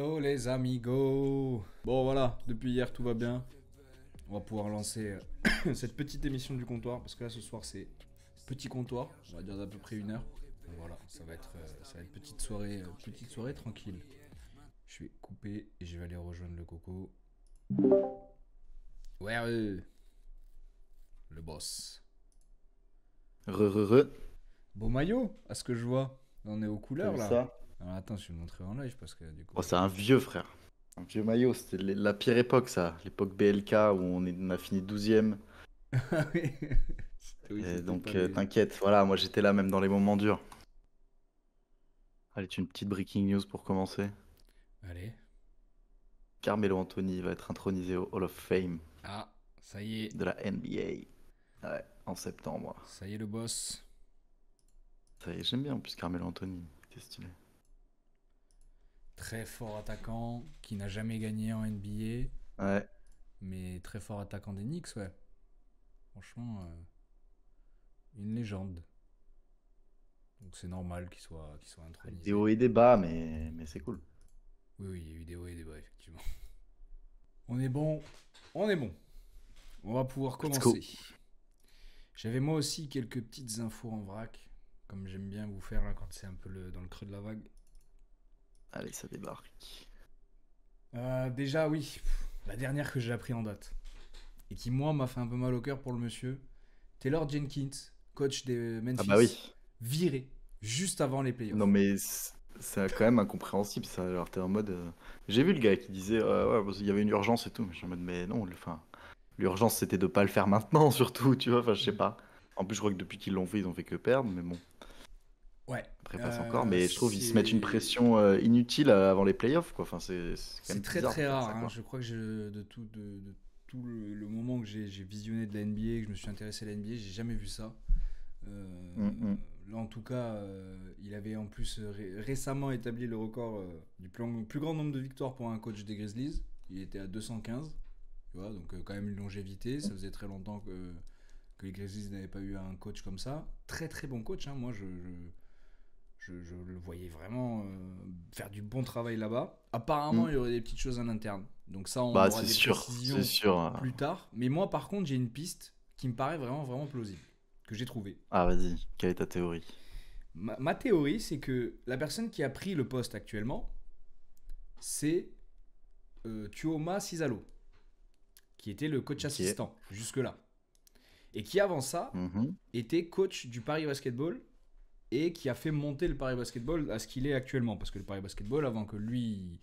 Hello les amigos. Bon voilà, depuis hier tout va bien. On va pouvoir lancer cette petite émission du comptoir parce que là ce soir c'est petit comptoir, on va dire d'à peu près 1 heure. Donc voilà, ça va être petite soirée tranquille. Je vais couper et je vais aller rejoindre le coco. Ouais, le boss. Re. Beau maillot, à ce que je vois. On est aux T'as couleurs vu là. ça? Alors attends, je vais le montrer en live parce que du coup. Oh, c'est un vieux frère. Un vieux maillot. C'était la pire époque, ça. L'époque BLK où on a fini 12e. Ah oui, oui, Et c'était pas donc, les. t'inquiète. Voilà, moi j'étais là même dans les moments durs. Allez, une petite breaking news pour commencer. Allez. Carmelo Anthony va être intronisé au Hall of Fame Ah, ça y est. de la NBA. Ouais, en septembre. Ça y est le boss. Ça y est, j'aime bien en plus Carmelo Anthony. C'est stylé. Très fort attaquant qui n'a jamais gagné en NBA, Ouais. mais très fort attaquant des Knicks, ouais. Franchement, une légende. Donc c'est normal qu'il soit Des intronisé. hauts et des bas, mais c'est cool. Oui, oui, il y a eu des hauts et des bas, effectivement. On est bon, on est bon. On va pouvoir Let's go. commencer. J'avais moi aussi quelques petites infos en vrac, comme j'aime bien vous faire là quand c'est un peu dans le creux de la vague. Allez, ça débarque. Déjà, oui, la dernière que j'ai appris en date, et qui moi m'a fait un peu mal au cœur pour le monsieur, Taylor Jenkins, coach des Ah bah oui. Memphis, viré juste avant les Non playoffs. mais c'est quand même incompréhensible ça. Alors t'es en mode. J'ai vu le gars qui disait ouais, parce qu'il y avait une urgence et tout. Mais je suis en mode mais non, enfin, l'urgence c'était de pas le faire maintenant surtout, tu vois. Enfin, je sais pas. En plus, je crois que depuis qu'ils l'ont fait, ils ont fait que perdre. Mais bon, Ouais, après passe encore. Mais je trouve qu'ils se mettent une c'est pression inutile avant les playoffs, quoi. Enfin, c'est quand c'est même très bizarre de très faire rare, ça, hein. quoi. Je crois que de tout le moment que j'ai visionné de la NBA, que je me suis intéressé à la NBA, j'ai jamais vu ça. Mm, mm. Là, en tout cas, il avait en plus récemment établi le record du plus grand nombre de victoires pour un coach des Grizzlies. Il était à 215. Tu vois, donc quand même une longévité. Ça faisait très longtemps que les Grizzlies n'avaient pas eu un coach comme ça. Très très bon coach, hein. Moi, je le voyais vraiment faire du bon travail là-bas. Apparemment, Mm. il y aurait des petites choses en interne. Donc ça, on Bah aura des c'est précisions sûr. plus tard. Mais moi, par contre, j'ai une piste qui me paraît vraiment vraiment plausible, que j'ai trouvée. Ah vas-y. Quelle est ta théorie? Ma théorie, c'est que la personne qui a pris le poste actuellement, c'est Tuoma Sisalo, qui était le coach Ok. assistant jusque-là. Et qui, avant ça, Mhm. était coach du Paris Basketball et qui a fait monter le Paris Basketball à ce qu'il est actuellement. Parce que le Paris Basketball, avant que lui,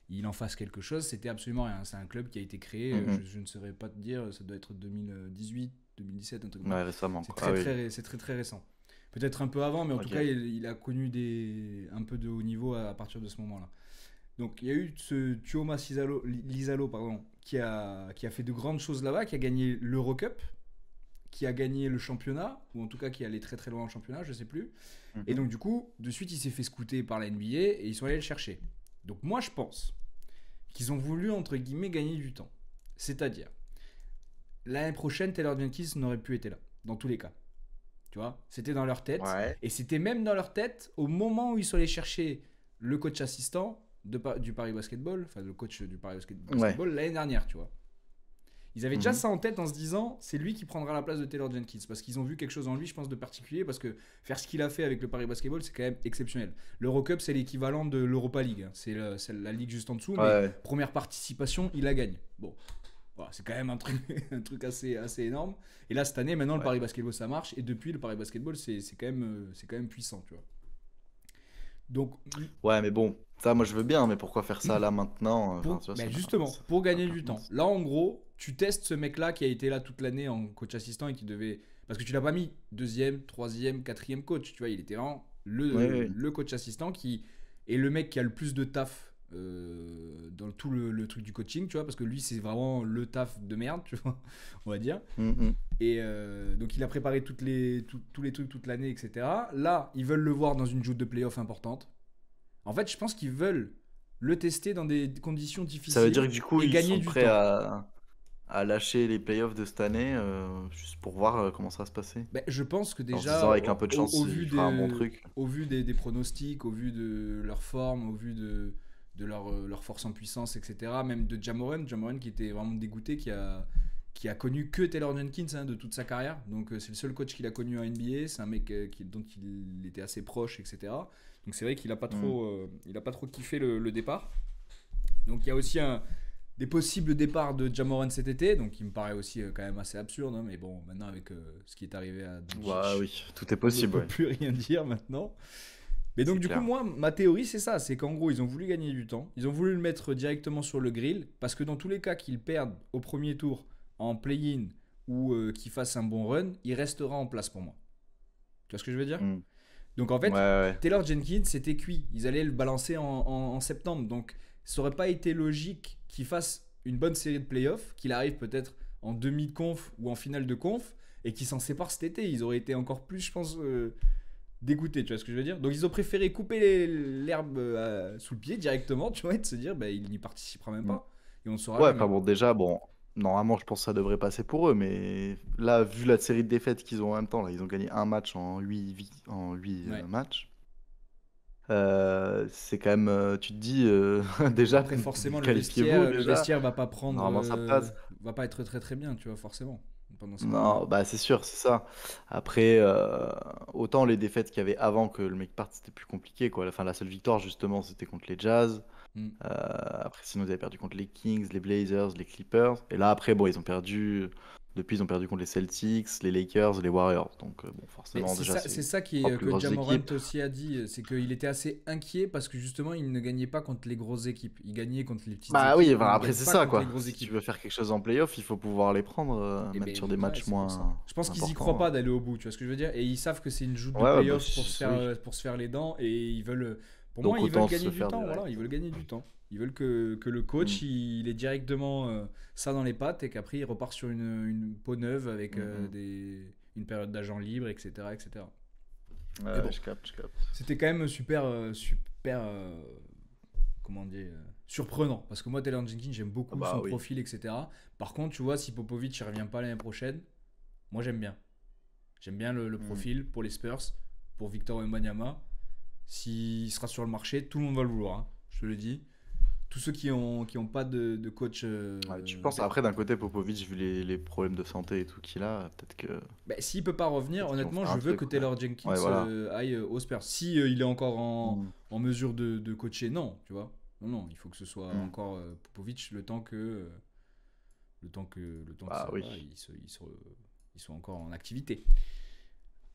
il en fasse quelque chose, c'était absolument rien. C'est un club qui a été créé, Mhm. je ne saurais pas te dire, ça doit être 2018, 2017, un truc comme ça. Ouais, récemment, C'est quoi. Ah oui. c'est très très récent. Peut-être un peu avant, mais en tout Ok. cas, il a connu un peu de haut niveau à partir de ce moment-là. Donc il y a eu ce Tuoma Lisalo pardon, qui a fait de grandes choses là-bas, qui a gagné l'Eurocup, qui a gagné le championnat, ou en tout cas qui allait très très loin en championnat, je sais plus. Et Mhm. donc du coup, de suite, il s'est fait scouter par la NBA et ils sont allés le chercher. Donc moi, je pense qu'ils ont voulu, entre guillemets, gagner du temps. C'est-à-dire, l'année prochaine, Taylor Jenkins n'aurait plus été là, dans tous les cas. Tu vois, c'était dans leur tête. Ouais. Et c'était même dans leur tête au moment où ils sont allés chercher le coach assistant du Paris Basketball, enfin le coach du Paris Ouais. Basketball l'année dernière, tu vois. Ils avaient déjà Mhm. ça en tête en se disant c'est lui qui prendra la place de Taylor Jenkins parce qu'ils ont vu quelque chose en lui, je pense, de particulier parce que faire ce qu'il a fait avec le Paris Basketball, c'est quand même exceptionnel. L'Eurocup, c'est l'équivalent de l'Europa League, hein. C'est la ligue juste en dessous, mais Ouais. première participation, il la gagne. Bon, voilà, c'est quand même un truc, un truc assez énorme. Et là, cette année, maintenant, le Ouais. Paris Basketball, ça marche. Et depuis, le Paris Basketball, c'est quand même puissant, tu vois. Donc, Ouais, mais bon, ça, moi je veux bien, mais pourquoi faire ça là maintenant? Enfin, tu vois, ben justement, pour ça n'a gagner aucun du temps. sens. Là, en gros, tu testes ce mec-là qui a été là toute l'année en coach assistant et qui devait. Parce que tu l'as pas mis deuxième, troisième, quatrième coach. Tu vois, il était vraiment Oui, le, oui. le coach assistant qui est le mec qui a le plus de taf dans tout le truc du coaching, tu vois, parce que lui, c'est vraiment le taf de merde, tu vois, on va dire. Mhm. Et donc, il a préparé tous les trucs toute l'année, etc. Là, ils veulent le voir dans une joute de playoff importante. En fait, je pense qu'ils veulent le tester dans des conditions Ça veut dire difficiles que du coup, et ils gagner sont du prêts temps. à lâcher les playoffs de cette année juste pour voir comment ça va se passer. Ben, je pense que En se déjà, disant, avec un peu de chance, il fera un bon truc. au vu des pronostics, au vu de leur forme, au vu leur force en puissance, etc. Même de Ja Morant qui était vraiment dégoûté, qui a connu que Taylor Jenkins hein, de toute sa carrière. Donc c'est le seul coach qu'il a connu en NBA. C'est un mec dont il était assez proche, etc. Donc c'est vrai qu'il a pas trop, il a pas trop kiffé le départ. Donc il y a aussi des possibles départs de Ja Morant cet été. Donc il me paraît aussi quand même assez absurde. Hein, mais bon, maintenant avec ce qui est arrivé à Doncic, Ouais, oui, tout est on ne possible, peut ouais. plus rien dire maintenant. Mais donc C'est du coup clair. moi ma théorie c'est ça, c'est qu'en gros ils ont voulu gagner du temps, ils ont voulu le mettre directement sur le grill parce que dans tous les cas qu'ils perdent au premier tour en play-in ou qu'ils fassent un bon run, il restera en place pour moi. Tu vois ce que je veux dire? Hmm. Donc en Ouais, fait ouais. Taylor Jenkins c'était cuit, ils allaient le balancer en septembre, donc ça aurait pas été logique qu'il fasse une bonne série de playoffs, qu'il arrive peut-être en demi de conf ou en finale de conf et qu'il s'en sépare cet été, ils auraient été encore plus je pense dégoûté, tu vois ce que je veux dire? Donc ils ont préféré couper l'herbe sous le pied directement, tu vois, et de se dire, bah, il n'y participera même Hmm. pas. Et on ne saura Ouais, jamais. enfin bon, déjà, bon, normalement, je pense que ça devrait passer pour eux, mais là, vu la série de défaites qu'ils ont en même temps, là, ils ont gagné un match en 8 Ouais. matchs. C'est quand même, tu te dis, déjà, Après, forcément, qualifiez-vous le déjà. vestiaire va pas prendre, Normalement, ça passe. va pas être très très bien, tu vois, forcément, pendant ces moments-là. Non, bah c'est sûr, c'est ça. Après, autant les défaites qu'il y avait avant que le mec parte, c'était plus compliqué, quoi. Enfin, la seule victoire, justement, c'était contre les Jazz. Mm. Après, sinon, ils avaient perdu contre les Kings, les Blazers, les Clippers. Et là, après, bon, ils ont perdu. Depuis, ils ont perdu contre les Celtics, les Lakers, les Warriors. Donc, bon, Mais forcément, déjà, c'est c'est ça trois plus que Ja grosses Morant équipes. aussi a dit, c'est qu'il était assez inquiet parce que justement, il ne gagnait pas contre les grosses équipes. Il gagnait contre les petites Bah oui, équipes, mais enfin, il ne après, gagne c'est pas ça, contre les quoi. grosses Si tu équipes. veux faire quelque chose en playoff, il faut pouvoir les prendre, Et même sur des ben ouais, matchs c'est pour ça. moins Je pense qu'ils y croient importants. pas d'aller au bout, tu vois ce que je veux dire? Et ils savent que c'est une joute de Ouais, ouais, bah, playoff oui. pour se faire les dents et ils veulent, pour moi, Donc, ils veulent autant gagner se du faire temps, des. voilà, ils veulent gagner du temps. Ils veulent que le Mm, coach, il ait directement ça dans les pattes et qu'après il repart sur une peau neuve avec mm, mm. une période d'agent libre, etc., etc. Ouais, Mais ouais, bon, je capte, je capte. c'était quand même super, comment dire, surprenant. Parce que moi, Taylor Jenkins, j'aime Ah beaucoup bah son oui. profil, etc. Par contre, tu vois, si Popovic ne revient pas l'année prochaine, moi j'aime bien. J'aime bien le Mm. profil pour les Spurs, pour Victor Wembanyama. S'il sera sur le marché, tout le monde va le vouloir, hein, je te le dis. Tous ceux qui ont pas de coach. Ouais, tu penses après d'un côté Popovic vu les problèmes de santé et tout qu'il a, Bah, s'il peut pas revenir, peut-être qu'ils vont honnêtement, faire je un veux que truc, ouais. Taylor Jenkins Ouais, voilà. aille aux Spurs. Si il est encore Mm, en mesure de coacher, non, tu vois. Non, non, il faut que ce soit mm. encore Popovic le temps que Bah ça oui. va, ils sont encore en activité.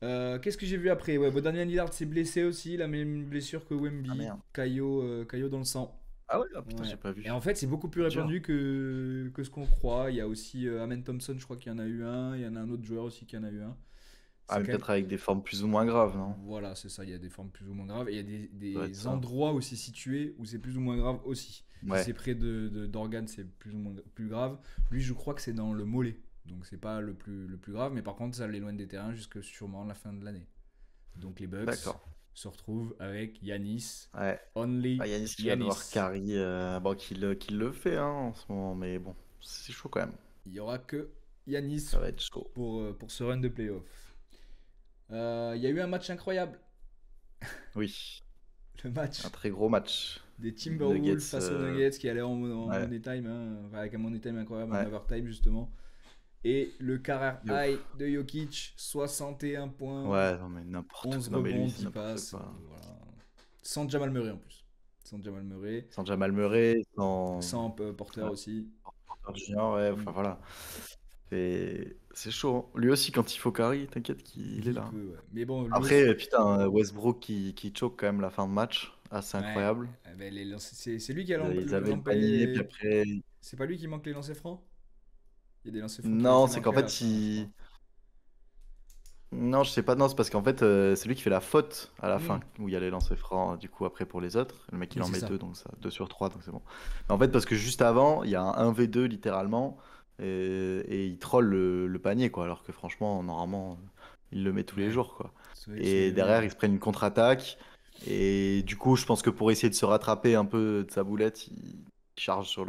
Qu'est-ce que j'ai vu après? Ouais, bon, Damian Lillard s'est blessé aussi, la même blessure que Ah Wemby, merde. caillot dans le sang. Ah ouais, ah, putain, j'ai Ouais. pas Et vu. en fait, c'est beaucoup plus C'est dur. répandu que ce qu'on croit. Il y a aussi Amen Thompson, je crois qu'il y en a eu un. Il y en a un autre joueur aussi qui en a eu un. Ah, C'est mais quand même. peut-être avec des formes plus ou moins graves, non? Voilà, c'est ça. Il y a des formes plus ou moins graves. Et il y a Ça doit être des ça. endroits où c'est situé où c'est plus ou moins grave aussi. Si Ouais. c'est près d'organes, c'est plus ou moins plus grave. Lui, je crois que c'est dans le mollet. Donc, c'est pas le plus grave. Mais par contre, ça l'éloigne des terrains jusque sûrement la fin de l'année. Donc, les Bucks D'accord. se retrouvent avec Yanis. Ouais. Only Ah, Yanis qui va devoir Yanis. carry, bon, qu'il le fait hein, en ce moment, mais bon, c'est chaud quand même. Il y aura que Yanis Ça va être chaud. pour ce run de playoff. Il y a eu un match incroyable. Oui, Le match un très gros match. des Timberwolves Nuggets, face aux Nuggets qui allait en ouais, money time, hein, enfin, avec un money time incroyable, en ouais. overtime justement. Et le career De high ouf. de Jokic, 61 points, Ouais, non mais n'importe 11 quoi. Non mais rebonds, lui, c'est 10 n'importe passes. quoi. Voilà. Sans Jamal Murray en plus. Sans Jamal Murray. Sans Jamal Murray, sans Sans Porter ouais, aussi. Porter Junior, ouais, Mm. enfin voilà. C'est chaud, hein. Lui aussi, quand il faut carry, t'inquiète qu'il est Il là, hein. peut, ouais. Mais bon, lui aussi. Après, putain, Westbrook qui choke quand même la fin de match. Ah, c'est Ouais. incroyable. Ben, c'est lui qui a Ils avaient le panier, puis après. C'est pas lui qui manque les lancers francs? Il y a des lancers francs qui avaient Non, été c'est qu'en manqués à la fait, fin, je crois. non, je sais pas, non, c'est parce qu'en fait, c'est lui qui fait la faute à la fin, Hmm. où il y a les lancers francs, du coup, après pour les autres. Le mec, il Oui, en c'est met ça. deux, donc ça, 2 sur 3, donc c'est bon. Mais en fait, parce que juste avant, il y a un 1v2 littéralement, et il troll le panier, quoi, alors que franchement, normalement, il le met tous les Ouais. jours, quoi. C'est vrai que Et c'est. Oui, derrière, oui. ils se prennent une contre-attaque, et du coup, je pense que pour essayer de se rattraper un peu de sa boulette, il charge sur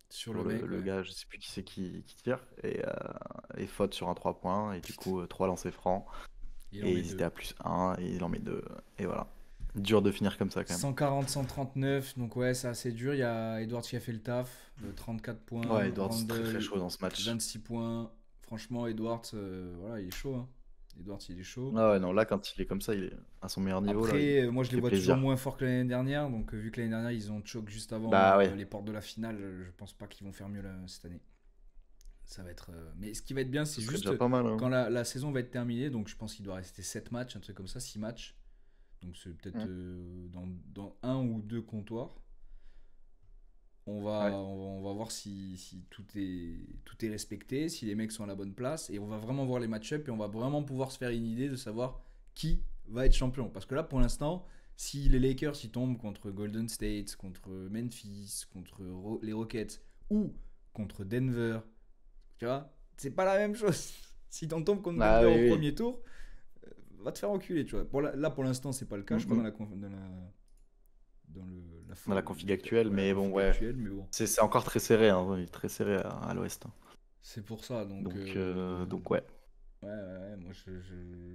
Sur le mec, le ouais. gars, je sais plus qui c'est qui tire, et faute sur un 3 points, et du Putain. coup, 3 lancers francs. Il en Et met ils étaient deux. à +1 et il en met 2. Et voilà. Dur de finir comme ça quand même. 140, 139, donc ouais, c'est assez dur. Il y a Edwards qui a fait le taf, 34 Ouais, points, Edwards très très Randle chaud dans ce match. 26 points. Franchement, Edwards, voilà, il est chaud, hein. Edwards, il est chaud. Ah ouais, non, là quand il est comme ça, il est à son meilleur niveau là, Après, moi il je les fait vois toujours plaisir. moins forts que l'année dernière, donc vu que l'année dernière ils ont choke juste avant Bah ouais, les portes de la finale, je pense pas qu'ils vont faire mieux cette année. Ça va être. Mais ce qui va être bien, ce c'est serait juste déjà pas mal, quand hein. la saison va être terminée, donc je pense qu'il doit rester 7 matchs, un truc comme ça, 6 matchs. Donc c'est peut-être Mm. dans un ou deux comptoirs. Ouais. On va voir si tout est respecté, si les mecs sont à la bonne place, et on va vraiment voir les match-up, et on va vraiment pouvoir se faire une idée de savoir qui va être champion. Parce que là, pour l'instant, si les Lakers ils tombent contre Golden State, contre Memphis, contre les Rockets, ou contre Denver, tu vois, c'est pas la même chose. Si t'en tombes contre Ah Denver au oui, oui. premier tour, va te faire enculer, tu vois. Là, pour l'instant, c'est pas le cas, Mm, je crois, mm. dans Dans la config actuelle, mais la bon, config ouais. actuelle, mais bon. C'est encore très serré, hein. Il est très serré à l'ouest, hein. C'est pour ça, Donc ouais. ouais, moi,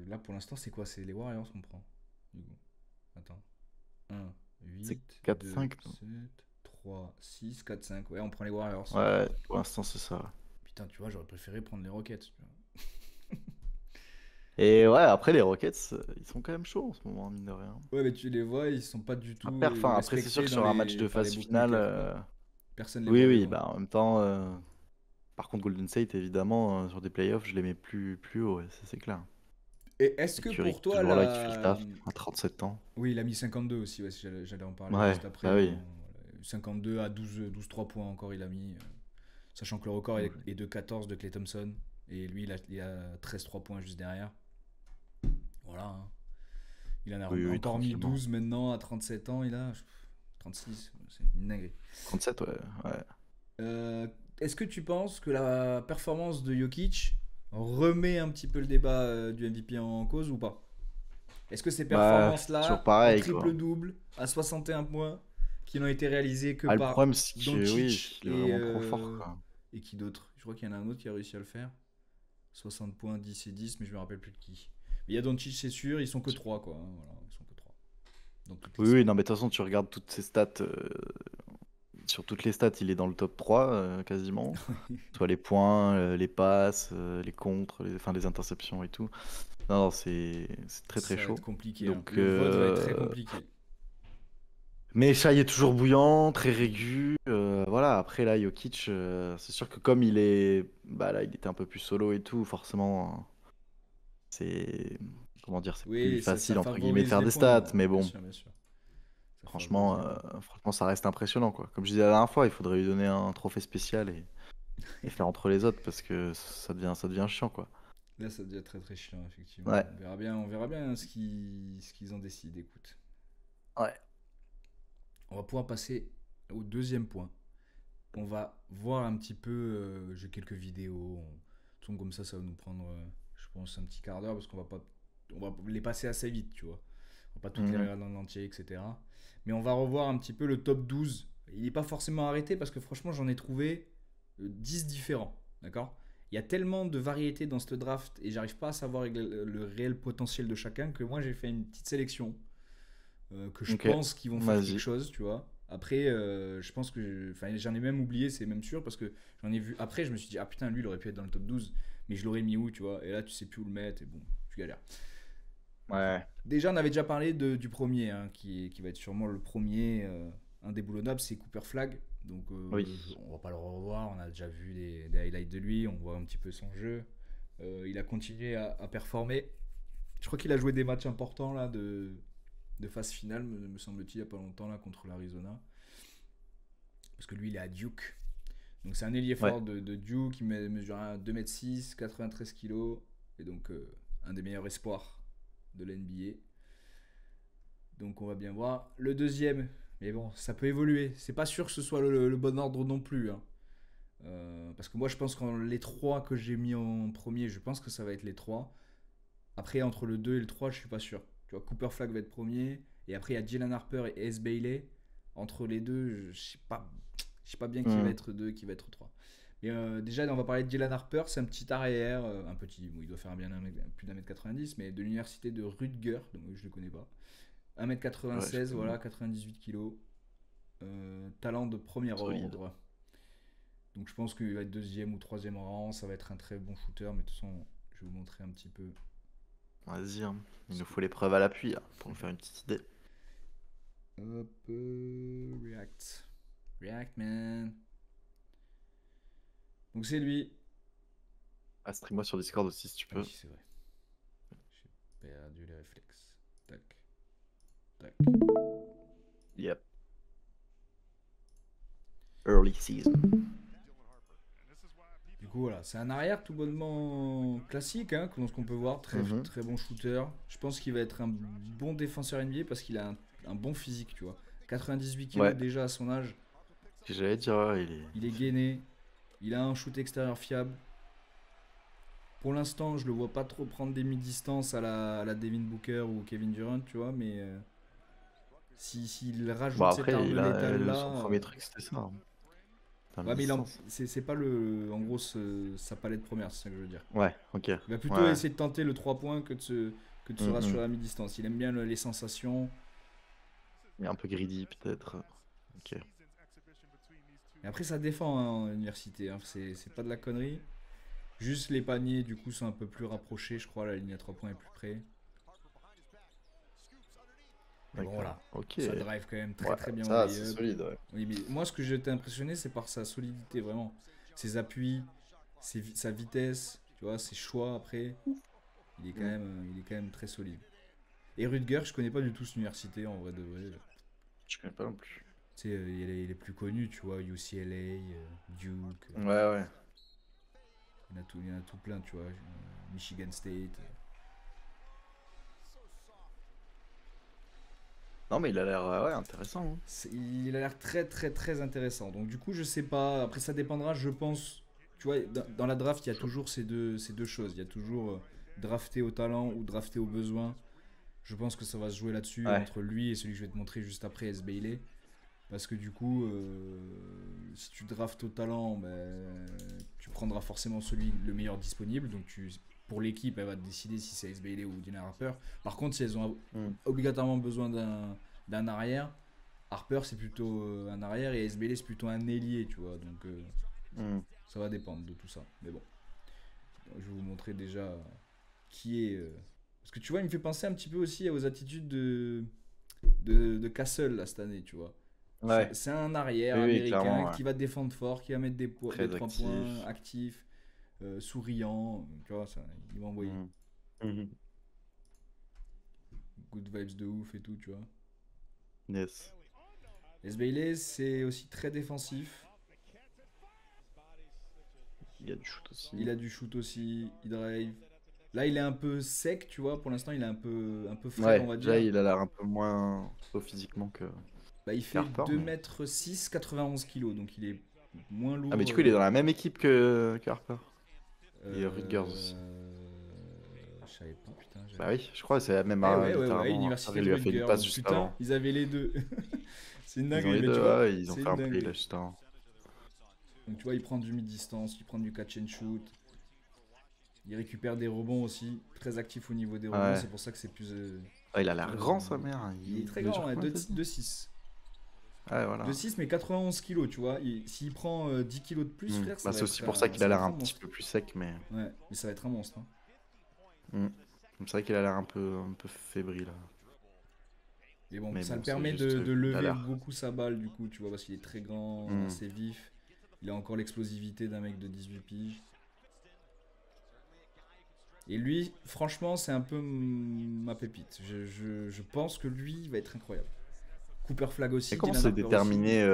là, pour l'instant, c'est quoi? C'est les Warriors qu'on prend. Du coup. Attends. 1, C'est 8, 2, 4-5, non? 7, 3, 6, 4, 5. Ouais, on prend les Warriors. Ouais, pour l'instant c'est ça, ouais. Putain, tu vois, j'aurais préféré prendre les Rockets. Tu vois. Et ouais, après les Rockets, ils sont quand même chauds en ce moment, mine de rien. Ouais, mais tu les vois, ils sont pas du tout Après c'est sûr respectés que sur un match de par les phase finale, bookmakers, quoi. Personne les oui, voit haut, oui, quoi. bah en même temps, par contre Golden State, évidemment, sur des playoffs, je les mets plus haut, ouais, ça c'est clair. Et est-ce Et que Curry pour qui est toi, toujours là, qui fait le taf, à 37 ans. Oui, il a mis 52 aussi, ouais, j'allais en parler Ouais, juste après. bah oui. 52 à 12 3 points encore, il a mis. Sachant que le record est de 14 de Klay Thompson. Et lui, il a 13 3 points juste derrière. Voilà, hein. Il en a Oui, oui, encore mis tranquillement. 12 maintenant à 37 ans. Il a 36, c'est une dinguerie. 37, ouais, ouais. Euh, Est-ce que tu penses que la performance de Jokic remet un petit peu le débat du MVP en cause ou pas? Est-ce que ces Bah, c'est toujours performances-là, en pareil, quoi. triple-double, à 61 points, qui n'ont été réalisées que Ah, le par problème, c'est que oui, Doncic il est vraiment trop fort, quoi. et qui d'autre? Je crois qu'il y en a un autre qui a réussi à le faire. 60 points, 10 et 10, mais je me rappelle plus de qui. Mais il y a Doncic, c'est sûr, ils sont que 3 quoi, hein, voilà, ils sont que 3 dans toute Oui, liste. oui, non, mais de toute façon, tu regardes toutes ses stats, sur toutes les stats, il est dans le top 3, quasiment. Soit les points, les passes, les contres, enfin, les interceptions et tout. Non, non, c'est très très Ça va être chaud. compliqué, hein. Donc, Le vote va être très compliqué. mais Shai est toujours bouillant, très régu. Voilà, après là, Jokic, c'est sûr que comme il est. Bah là, il était un peu plus solo et tout, forcément, c'est. Comment dire, c'est plus Oui, ça facile, entre guillemets, de favorise faire les des points, stats. ouais, Mais bien bon, sûr, bien sûr. Ça favorise franchement, les points. franchement, ça reste impressionnant, quoi. Comme je disais la dernière fois, il faudrait lui donner un trophée spécial et faire entre les autres parce que ça devient chiant, quoi. Là, ça devient très très chiant, effectivement. Ouais, On verra bien ce qu'ils en décident, écoute. ouais. On va pouvoir passer au deuxième point. On va voir un petit peu. J'ai quelques vidéos. Tout comme ça va nous prendre, je pense, un petit quart d'heure parce on va les passer assez vite, tu vois. On va pas toutes les Mhm. regarder en entier, etc. Mais on va revoir un petit peu le top 12. Il n'est pas forcément arrêté parce que franchement, j'en ai trouvé 10 différents. D'accord. Il y a tellement de variétés dans ce draft et j'arrive pas à savoir le réel potentiel de chacun que moi j'ai fait une petite sélection que je Ok, pense qu'ils vont faire quelque vas-y. chose, tu vois. Après, je pense que. Enfin, j'en ai même oublié, c'est même sûr, parce que j'en ai vu. Après, je me suis dit, ah putain, lui, il aurait pu être dans le top 12, mais je l'aurais mis où, tu vois. Et là, tu sais plus où le mettre, et bon, tu galères. Ouais. Déjà, on avait déjà parlé du premier, hein, qui va être sûrement le premier indéboulonnable, c'est Cooper Flag. Donc, Oui. on va pas le revoir, on a déjà vu des highlights de lui, on voit un petit peu son jeu. Il a continué à performer. Je crois qu'il a joué des matchs importants là de phase finale, me semble-t-il, il n'y a pas longtemps là contre l'Arizona. Parce que lui, il est à Duke. Donc c'est un ailier Ouais. fort de Duke, qui mesure 2m6, 93 kg. Et donc un des meilleurs espoirs de l'NBA. Donc on va bien voir. Le deuxième, mais bon, ça peut évoluer. C'est pas sûr que ce soit le bon ordre non plus, hein. Parce que moi, je pense que les trois que j'ai mis en premier, je pense que ça va être les trois. Après, entre le 2 et le 3 je suis pas sûr. Tu vois, Cooper Flag va être premier. Et après, il y a Jalen Harper et S. Bailey. Entre les deux, je sais pas bien qui va Mhm. être 2 et qui va être 3. Mais déjà, on va parler de Jalen Harper. C'est un petit arrière. Un petit, bon, il doit faire bien plus d'un mètre 90, mais de l'université de Rutger. Donc, je ne le connais pas. Ouais, je 1m96, connais. voilà, 98 kilos. Talent de premier Solide. ordre. Donc je pense qu'il va être deuxième ou troisième rang. Ça va être un très bon shooter. Mais de toute façon, je vais vous montrer un petit peu. Vas-y, hein. Il nous faut les preuves à l'appui là, pour nous faire une petite idée. Hop, React. React, man. Donc c'est lui. Ah, stream-moi sur Discord aussi si tu Ah peux. oui, c'est vrai. J'ai perdu les réflexes. Tac. Tac. Yep. Early season. Du coup, voilà. C'est un arrière tout bonnement classique, hein, comme ce qu'on peut voir. Très, Mhm. très bon shooter. Je pense qu'il va être un bon défenseur NBA parce qu'il a un bon physique, tu vois. 98 kilos Ouais, déjà à son âge. ce que j'allais dire, ouais, Il est gainé. Il a un shoot extérieur fiable. Pour l'instant, je le vois pas trop prendre des mi-distances à la Devin Booker ou Kevin Durant, tu vois, mais s'il Bon, rajoute cette après, arme létale là. son premier truc c'était ça, hein. Dans la Ouais, mais distance. c'est pas le. En gros, sa palette première, c'est ça que je veux dire. Ouais, ok. Il va plutôt Ouais. essayer de tenter le 3 points que de se rassurer à mi-distance. Il aime bien les sensations. Il est un peu greedy peut-être. Ok. Et après, ça défend hein, en université. Hein. C'est pas de la connerie. Juste les paniers, du coup, sont un peu plus rapprochés, je crois. La ligne à 3 points est plus près. Mais bon, D'accord. voilà. Ok. Ça drive quand même très Ouais, très bien au ça c'est layup. solide, ouais. Oui, mais moi, ce que j'ai été impressionné, c'est par sa solidité, vraiment. Ses appuis, sa vitesse, tu vois, ses choix après. Il est quand même très solide. Et Rutger, je connais pas du tout cette université, en vrai de vrai. Je connais pas non plus. Tu sais, il est plus connu, tu vois, UCLA, Duke. Ouais, ouais. Il y en a tout plein, tu vois. Michigan State. Non, mais il a l'air ouais, intéressant, hein. Il a l'air très très très intéressant. Donc du coup, je sais pas. Après, ça dépendra, je pense. Tu vois, dans la draft, il y a toujours ces deux choses. Il y a toujours drafté au talent ou drafté au besoin. Je pense que ça va se jouer là-dessus Ouais. entre lui et celui que je vais te montrer juste après, S. Bailey. Parce que du coup, si tu draftes au talent, ben, tu prendras forcément le meilleur disponible. Donc pour l'équipe, elle va décider si c'est S. Bailey ou Dina Harper. Par contre, si elles ont Mm. obligatoirement besoin d'un arrière, Harper c'est plutôt un arrière et S. Bailey c'est plutôt un ailier, tu vois. Donc Mm. ça va dépendre de tout ça. Mais bon, je vais vous montrer déjà qui est. Parce que tu vois, il me fait penser un petit peu aussi aux attitudes de Castle là, cette année, tu vois. Ouais. C'est un arrière Oui, oui, américain clairement, ouais. qui va défendre fort, qui va mettre des Très 3 actif. points, actif, souriant. Tu vois, ça, il va envoyer Mm. Mhm. good vibes de ouf et tout, tu vois. Yes. S. Bailey, c'est aussi très défensif. Il y a du shoot aussi. Il a du shoot aussi, il drive. Là, il est un peu sec, tu vois. Pour l'instant, il est un peu frêle, on Ouais, va déjà dire. il a l'air un peu moins beau physiquement que Bah, il fait Harper, 2 mais... mètres 6, 91 kilos. Donc, il est moins Ah, mais lourd. du coup il est dans la même équipe que Harper. Et Rutgers aussi. Je savais pas, putain. Bah oui, je crois que c'est la même, Eh ouais, ouais, ouais, littéralement. Université Il de lui a fait une Rutgers. passe Donc, juste putain, avant. ils avaient les deux. C'est une Ils ont dinguerie, les mais tu deux, vois, ouais, ils ont c'est fait une un play là dinguerie. juste avant. Donc, tu vois, il prend du mid-distance, il prend du catch and shoot. Il récupère des rebonds aussi. Très actif au niveau des rebonds. Ouais. C'est pour ça que c'est plus. Ah, il a l'air Plus grand sa raisonnable. mère. Il est très mesure grand, ouais, combien, t'as dit 2,6. Ouais, voilà. 2,6 mais 91 kilos, tu vois. S'il prend 10 kilos de plus, frère, ça Bah, va c'est être aussi pour ça qu'il a ça va l'air être un un petit monstre. peu plus sec, mais Ouais, mais ça va être un monstre. Hein. c'est vrai qu'il a l'air un peu fébrile. Et bon, Mais ça bon, le c'est permet juste de il a lever l'air. beaucoup sa balle, du coup, tu vois, parce qu'il est très grand, assez vif. Il a encore l'explosivité d'un mec de 18 piges. Et lui, franchement, c'est un peu ma pépite. Je pense que lui, il va être incroyable. Cooper Flag aussi, Et comment Dylan c'est Harper aussi. déterminé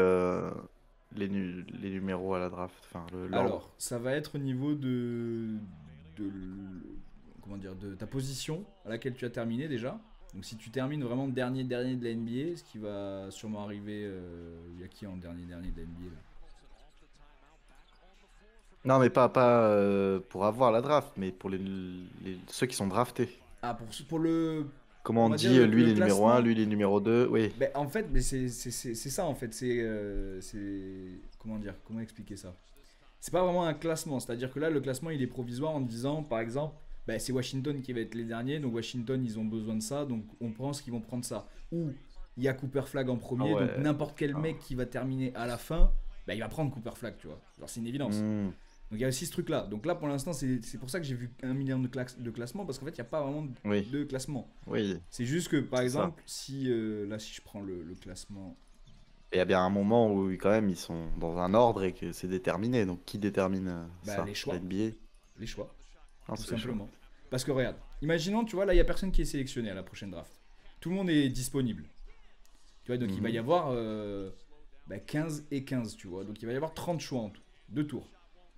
les numéros à la draft, enfin l'ordre? Alors, ça va être au niveau de, comment dire, de ta position à laquelle tu as terminé déjà. Donc si tu termines vraiment dernier de la NBA, ce qui va sûrement arriver, il y a qui en dernier de la NBA là? Non, mais pas pour avoir la draft, mais pour ceux qui sont draftés. Ah, pour le, Comment on on va dire dit, lui le il est numéro 1, classement. lui il est numéro 2, oui. Ben, en fait, mais c'est ça en fait. Comment dire, comment expliquer ça? C'est pas vraiment un classement. C'est-à-dire que là, le classement, il est provisoire en disant, par exemple, bah, c'est Washington qui va être les derniers. Donc Washington, ils ont besoin de ça. Donc on pense qu'ils vont prendre ça. Ou il y a Cooper Flag en Ah premier. Donc ouais. n'importe quel Ah. mec qui va terminer à la fin, bah, il va prendre Cooper Flag, tu vois. Genre, c'est une évidence. Hmm. Donc il y a aussi ce truc là. Donc là pour l'instant, c'est pour ça que j'ai vu 1 million de classements. Parce qu'en fait, il n'y a pas vraiment Oui, de classement. oui, C'est juste que par c'est ça. exemple, si là, si je prends le classement. Et il y a bien un moment où quand même ils sont dans un ordre et que c'est déterminé. Donc qui détermine Bah, ça? les La choix. NBA? Les choix. Non, Tout c'est les choix. simplement. Parce que regarde, imaginons, tu vois, là, il n'y a personne qui est sélectionné à la prochaine draft. Tout le monde est disponible. Tu vois, donc il va y Mhm. avoir 15 et 15, tu vois. Donc il va y avoir 30 choix en tout. 2 tours.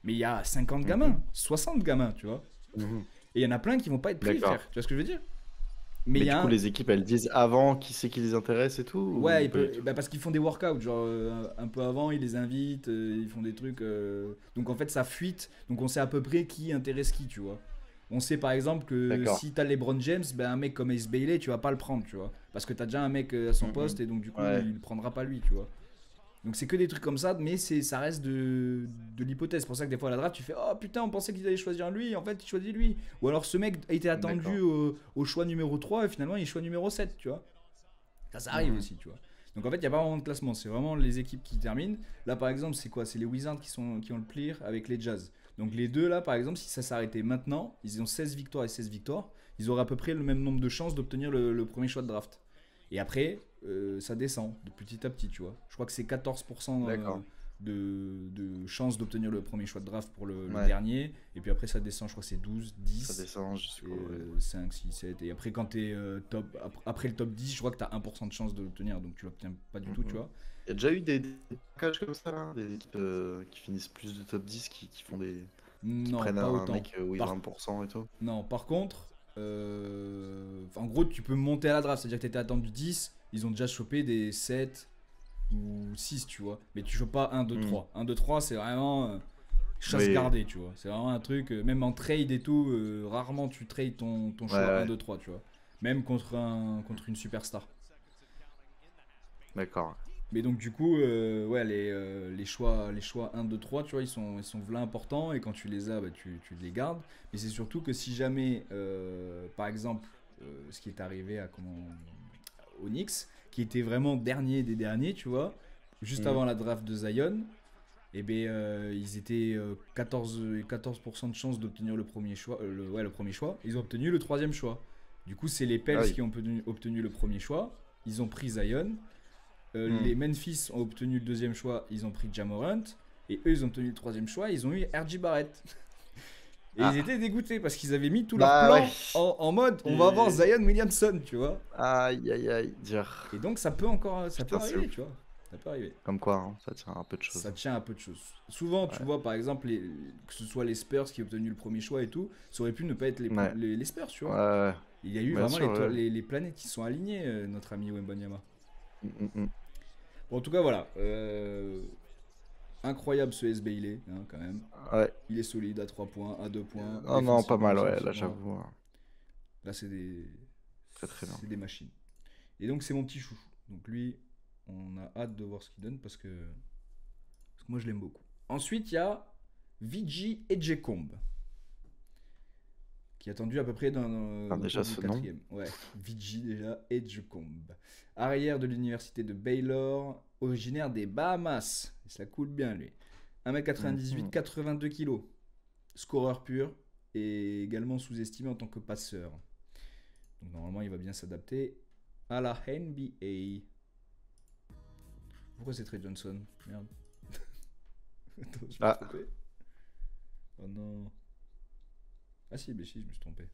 Mais il y a 50 Mhm. gamins, 60 gamins, tu vois. Mhm. Et il y en a plein qui vont pas être pris, D'accord. frère. Tu vois ce que je veux dire? Mais il Mais y du a coup, un. les équipes, elles disent avant qui c'est qui les intéresse et tout, Ouais, ou pas du tout? bah, parce qu'ils font des workouts, genre un peu avant, ils les invitent, ils font des trucs. Donc en fait, ça fuite. Donc on sait à peu près qui intéresse qui, tu vois. On sait par exemple que D'accord. si t'as LeBron James, ben un mec comme Ace Bailey, tu vas pas le prendre, tu vois. Parce que t'as déjà un mec à son poste Mhm. et donc du coup, Ouais. il prendra pas lui, tu vois. Donc c'est que des trucs comme ça, mais ça reste de l'hypothèse. C'est pour ça que des fois à la draft, tu fais oh putain, on pensait qu'ils allaient choisir lui, en fait, ils choisissent lui. Ou alors ce mec a été attendu D'accord. au choix numéro 3 et finalement il est choix numéro 7, tu vois. Ça arrive Mhm. aussi, tu vois. Donc en fait, il n'y a pas vraiment de classement, c'est vraiment les équipes qui terminent. Là par exemple, c'est quoi? C'est les Wizards qui ont le clear avec les Jazz. Donc les deux là, par exemple, si ça s'arrêtait maintenant, ils ont 16 victoires et 16 victoires, ils auraient à peu près le même nombre de chances d'obtenir le premier choix de draft. Et après, ça descend de petit à petit, tu vois. Je crois que c'est 14% D'accord. de chances d'obtenir le premier choix de draft pour le Ouais. dernier. Et puis après, ça descend, je crois que c'est 12, Ça 10, descend et, jusqu'au. Ouais. 5, 6, 7. Et après, quand t'es après le top 10, je crois que t'as 1% de chance de l'obtenir. Donc tu l'obtiens pas du tout, tu Mhm. vois. Il y a déjà eu des plaquages comme ça, là, des équipes qui finissent plus de top 10, qui font qui Non, prennent pas un autant. mec où ils ont Par, 1% et tout. non, par contre, en gros, tu peux monter à la draft. C'est-à-dire que t'étais attendu 10, ils ont déjà chopé des 7 ou 6, tu vois. Mais tu chopes pas 1, 2, Hmm. 3. 1, 2, 3, c'est vraiment chasse Oui, gardée, tu vois. C'est vraiment un truc, même en trade et tout, rarement tu trades ton ouais, choix 1, ouais, 2, 3, tu vois. Même contre une superstar. d'accord. Mais donc du coup, ouais, les choix 1, 2, 3, tu vois, ils sont v'là importants et quand tu les as, bah, tu les gardes. Mais c'est surtout que si jamais, par exemple, ce qui est arrivé à au Knicks, qui était vraiment dernier des derniers, tu vois, juste Hmm. avant la draft de Zion, et ben ils étaient 14% de chance d'obtenir le premier choix, ouais, le premier choix. Ils ont obtenu le troisième choix. Du coup, c'est les Ah Pels oui. qui ont obtenu le premier choix. Ils ont pris Zion. Hmm. Les Memphis ont obtenu le deuxième choix, ils ont pris Jamorant. Et eux, ils ont obtenu le troisième choix, ils ont eu R.J. Barrett. Et ils Ah, étaient dégoûtés parce qu'ils avaient mis tout leur bah ouais. plan en mode on va avoir Et- Zion Williamson, tu vois. Aïe, aïe, aïe, dire. Et donc ça peut Putain, c'est arriver, ouf. tu vois. Ça peut arriver. Comme quoi, hein, ça tient un peu de Ça choses. tient à peu de choses. Souvent, tu Ouais. vois, par exemple, que ce soit les Spurs qui ont obtenu le premier choix et tout, ça aurait pu ne pas être Ouais. les Spurs, tu Ouais, vois. ouais. Il y a eu Bien vraiment sûr, ouais. les planètes qui sont alignées, notre ami Wembanyama. Mm. Bon, en tout cas, voilà. Incroyable ce S. Bailey, hein, quand même. Ouais. Il est solide à 3 points, à 2 points, Non, non, pas défensivement, mal, ouais, là, offensivement. j'avoue. Là, c'est des... Très, très bien. c'est des machines. Et donc, c'est mon petit chouchou. Donc, lui, on a hâte de voir ce qu'il donne parce que moi, je l'aime beaucoup. Ensuite, il y a Vigi Ejecombe, qui est attendu à peu près Ah, autour déjà, du ce nom. quatrième. Ouais, Vigi déjà Ejecombe. Arrière de l'université de Baylor, originaire des Bahamas. Et ça coule bien, lui. 1m98, Mhm. 82 kg. Scoreur pur et également sous-estimé en tant que passeur. Donc normalement, il va bien s'adapter à la NBA. Pourquoi c'est Trey Johnson? Merde. Attends, je me suis Ah, trompé. Oh non. Ah si, mais si, je me suis trompé.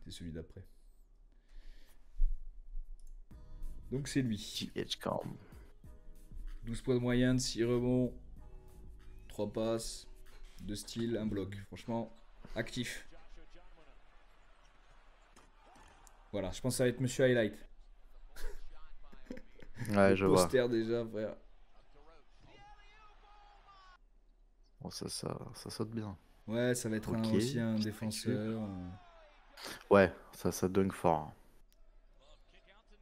C'est celui d'après. Donc c'est lui. GH-Com. 12 points de moyenne, 6 rebonds, 3 passes, 2 steals, 1 bloc. Franchement, actif. Voilà, je pense que ça va être Monsieur Highlight. Ouais, Le je vois. poster déjà, frère. Bon, ça saute bien. Ouais, ça va être Ok. aussi un Petite défenseur. Ouais, ça dunk fort.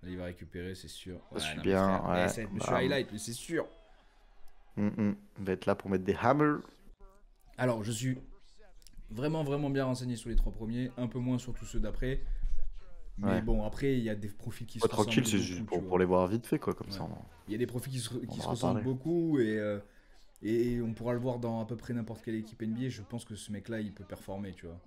Là, il va récupérer, c'est sûr. Ça Ouais, suit non mais bien, frère, ouais. ça va être Monsieur Bam. Highlight, mais c'est sûr. Il va être là pour mettre des hammers. Alors, je suis vraiment, vraiment bien renseigné sur les 3 premiers, un peu moins sur tous ceux d'après. Mais Ouais. bon, après, il y a des profils qui se Ouais, tranquille, ressemblent c'est beaucoup, juste tu pour vois. les voir vite fait, quoi, comme Ouais. ça. Il y a des profils On qui se aura ressemblent parlé. beaucoup et on pourra le voir dans à peu près n'importe quelle équipe NBA. Je pense que ce mec-là, il peut performer, tu vois.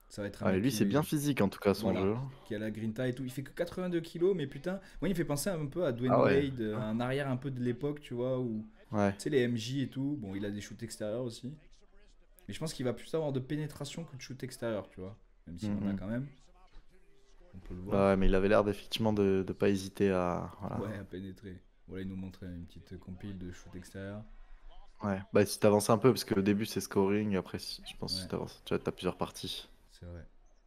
Ça va être un Ouais, mec lui, c'est bien qui, physique, en tout cas, son voilà, jeu. qui a la grinta et tout. Il fait que 82 kilos, mais putain, moi, il me fait penser un peu à Dwayne Ah ouais. Wade, un arrière un peu de l'époque, tu vois, où, Ouais. tu sais, les MJ et tout. Bon, il a des shoots extérieurs aussi. Mais je pense qu'il va plus avoir de pénétration que de shoot extérieur, tu vois. Même s'il en a Mhm. quand même. On peut le Bah ouais, voir. mais il avait l'air effectivement de pas hésiter à. Voilà. Ouais, à pénétrer. Voilà, il nous montrait une petite compile de shoot extérieur. Ouais. Bah, si t'avances un peu, parce que au début, c'est scoring. Après, je pense que si Ouais, t'avances, tu vois, t'as plusieurs parties. c'est vrai.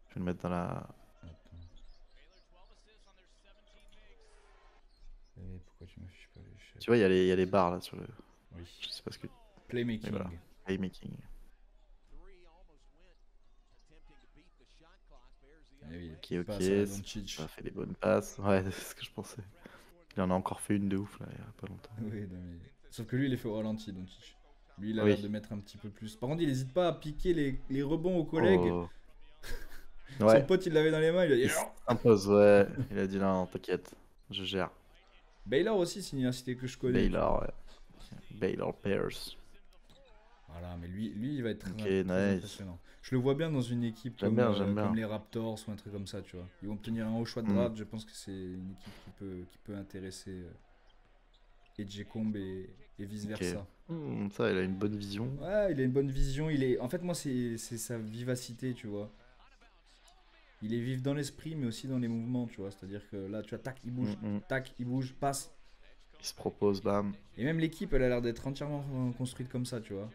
Je vais le mettre dans la. Attends. Et pourquoi tu m'affiches pas les chefs? Tu vois, il y a les barres là sur le. Oui. Je sais pas ce que. Mais voilà. Playmaking. Playmaking. Eh oui, les Ok, petites ok. passes à la Doncic. Ça a fait des bonnes passes. Ouais, c'est ce que je pensais. Il en a encore fait une de ouf là, il y a pas longtemps. Oui, non, mais... Sauf que lui, il est fait au ralenti, Doncic. Lui, il a l'air de Oui. mettre un petit peu plus. Par contre, il n'hésite pas à piquer les rebonds aux collègues. Oh. Son Ouais. pote, il l'avait dans les mains, il a dit Il non. s'impose, ouais. Il a dit non, t'inquiète. Je gère. Baylor aussi, c'est une université que je connais, tu Baylor, vois. ouais. Baylor Bears. Voilà, mais lui il va être Ok, très nice. impressionnant. Je le vois bien dans une équipe J'aime bien, j'aime comme bien. les Raptors ou un truc comme ça, tu vois. Ils vont obtenir un haut choix de Hmm. draft. Je pense que c'est une équipe qui peut intéresser Edgecombe et Ok. vice-versa. Ça, il a une bonne vision. Ouais, il a une bonne vision. En fait, moi, c'est sa vivacité, tu vois. Il est vif dans l'esprit, mais aussi dans les mouvements, tu vois. C'est-à-dire que là, tu vois, tac, il bouge, passe. Il se propose, bam. Et même l'équipe, elle a l'air d'être entièrement construite comme ça, tu vois.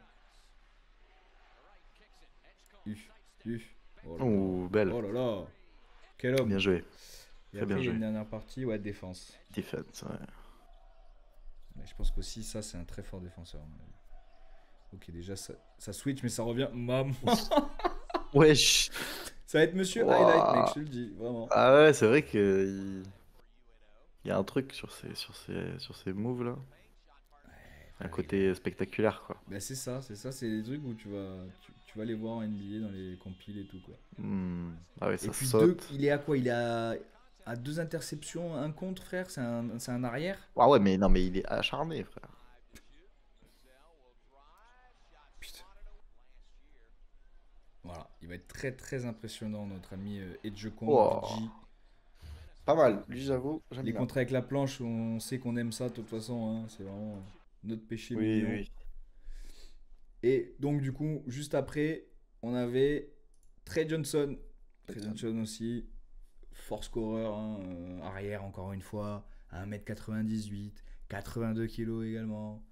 Uf, uf. Oh là là. Oh, belle. Oh là là. Quel homme. Bien joué. Et Très après, bien il y a joué. une dernière partie, ouais, défense. Defense, ouais. Mais je pense qu'aussi, ça, c'est un très fort défenseur. À mon avis. Ok, déjà, ça switch, mais ça revient. Maman. Wesh. Ça va être monsieur Highlight, mec, je Ouah. te le dis, vraiment. Ah ouais, c'est vrai que il y a un truc sur ces moves là. Un Frère, côté spectaculaire quoi. bah, c'est ça, c'est des trucs où tu vas les voir en NBA dans les compiles et tout, quoi. Ah ouais, Et ça puis, saute. il est à quoi? Il est à 2 interceptions, un contre, frère, c'est un arrière. Ah ouais, mais non, mais il est acharné, frère. Putain. Voilà, il va être très très impressionnant, notre ami Edgecombe, Oh. PG. Pas mal, lui j'avoue, j'aime Les bien. contrats avec la planche, on sait qu'on aime ça de toute façon, hein, c'est vraiment notre péché Oui, mignon. oui. Et donc du coup, juste après, on avait Trey Johnson. Trey Johnson aussi, fort scoreur, hein, arrière encore une fois, à 1m98, 82 kilos également.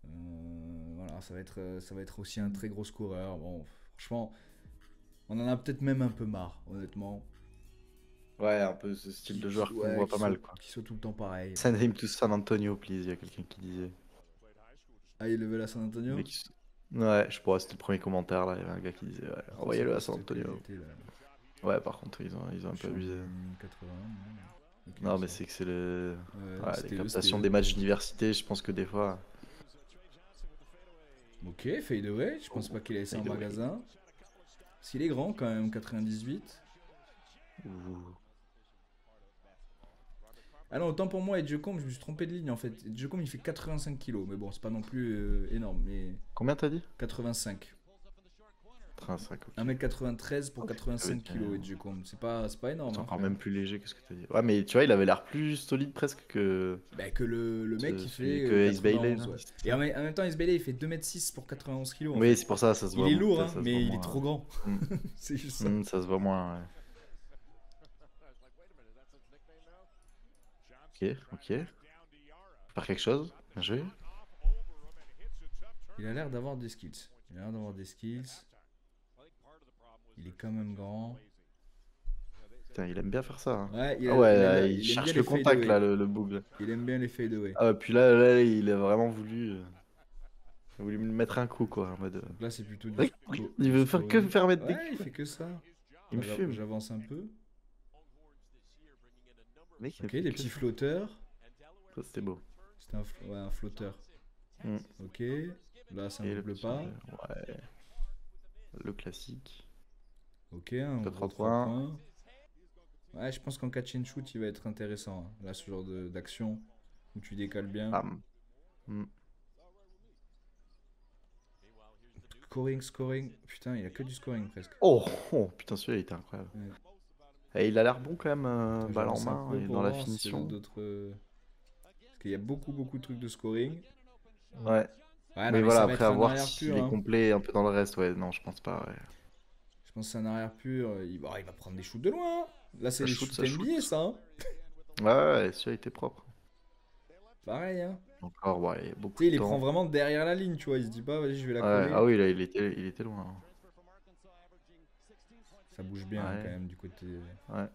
Voilà, ça va être aussi un très gros scoreur. Bon, franchement, on en a peut-être même un peu marre, honnêtement. Ouais, un peu ce style de joueur qu'on Ouais, voit pas mal quoi. qui soit tout le temps pareil. Send him to San Antonio, please, il y a quelqu'un qui disait. Ah, il level à San Le Antonio. mec, ouais, je pourrais, c'était le premier commentaire là, il y avait un gars qui disait ouais, Par contre, c'est envoyez-le quoi à San cette Antonio. qualité là? Ouais, par contre, ils ont un Je peu suis en abusé. 80. Ok, Non, mais ça. c'est que c'est le. Ouais, Ouais, les c'était captations eux. des matchs d'université, je pense que des fois. Ok, fade away. Je pense pas qu'il ait ça en Fade away. magasin. Parce qu'il est grand quand même, 98. Ouh. Ah non, autant pour moi, Edgecombe, je me suis trompé de ligne en fait. Edgecombe, il fait 85 kilos. Mais bon, c'est pas non plus énorme. Mais Combien t'as dit? 85. 35, ok. 1m93 pour Ok, 85 ok. kilos, Edgecombe. C'est pas énorme, C'est hein, encore frère. même plus léger que ce que t'as dit. Ouais, mais tu vois, il avait l'air plus solide presque que Bah, que le mec qui celui fait que Ace Bailey. 91, Là. ouais. Et en même temps, Ace Bailey, il fait 2m6 pour 91 kilos en Oui, fait. c'est pour ça, ça se Il voit, est lourd, ça, hein, ça se voit mais il est moins. trop grand. Mm. C'est juste ça. Ça se voit moins, ouais. Ok, ok. Faire quelque chose? Bien joué. Il a l'air d'avoir des skills. Il a l'air d'avoir des skills. Il est quand même grand. Putain, il aime bien faire ça. Hein. Ouais, Ah ouais, il il aime bien cherche les le contact fadeaway. là, le bug. Il aime bien les fadeaway. Ah ouais, puis là, il a vraiment voulu, il a voulu me mettre un coup quoi. En mode, Donc là, c'est plutôt ouais, il veut faire que scoring. faire mettre des Ouais, il coups. fait que ça. Il me fume. J'avance un peu. Le mec, il ne Ok, fait des que petits ça. flotteurs. Ça, c'était beau. C'était ouais, un flotteur. Mm. Ok. Là, c'est un Et le double petit, pas. ouais. le classique. Ok, un T'as gros 3 3 points. points. Ouais, je pense qu'en catch and shoot, il va être intéressant, hein. Là, ce genre d'action où tu décales bien. Bam. Hmm. Scoring. Putain, il a que du scoring presque. Oh, oh, putain, celui-là, il était incroyable. Ouais. Et il a l'air bon quand même, Attends, balle en j'avance un main peu et pour dans la voir s'il y a finition. d'autres. Parce qu'il y a beaucoup de trucs de scoring. Ouais. Ouais, non, Mais mais voilà, ça va après être à un voir arrière s'il pur, est hein. complet un peu dans le reste. Ouais, non, je pense pas. Ouais. Je pense que c'est un arrière pur. Il va prendre des shoots de loin, hein. Là, c'est Ça les shoot, shoots ça NBA, shoot. ça, hein. Ouais, ouais, celui-là était propre. Pareil, hein. Encore, ouais, il y a beaucoup Tu sais, de il les prend temps. vraiment derrière la ligne, tu vois. Il se dit pas, vas-y, je vais la Ouais, coller. ah oui, là, il était loin. Ça bouge bien, hein, quand Ouais, même, du côté. ouais.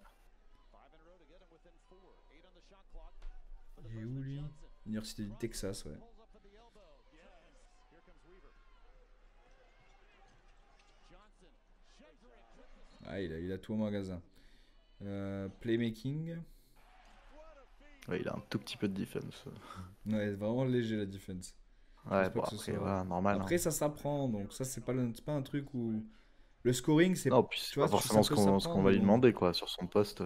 Il est où, lui? Université du Texas, ouais. Ah, il a tout au magasin. Playmaking. Ouais, il a un tout petit peu de defense. Ouais, vraiment léger la defense. Je pense Ouais, pas bon, que ce après, soit. voilà, normal. Après, Hein. ça s'apprend, donc ça, c'est pas un truc où. Le scoring, c'est. Non, puis Tu c'est vois, pas ça forcément peut ce s'apprendre, qu'on mais va lui bon. demander, quoi, sur son poste.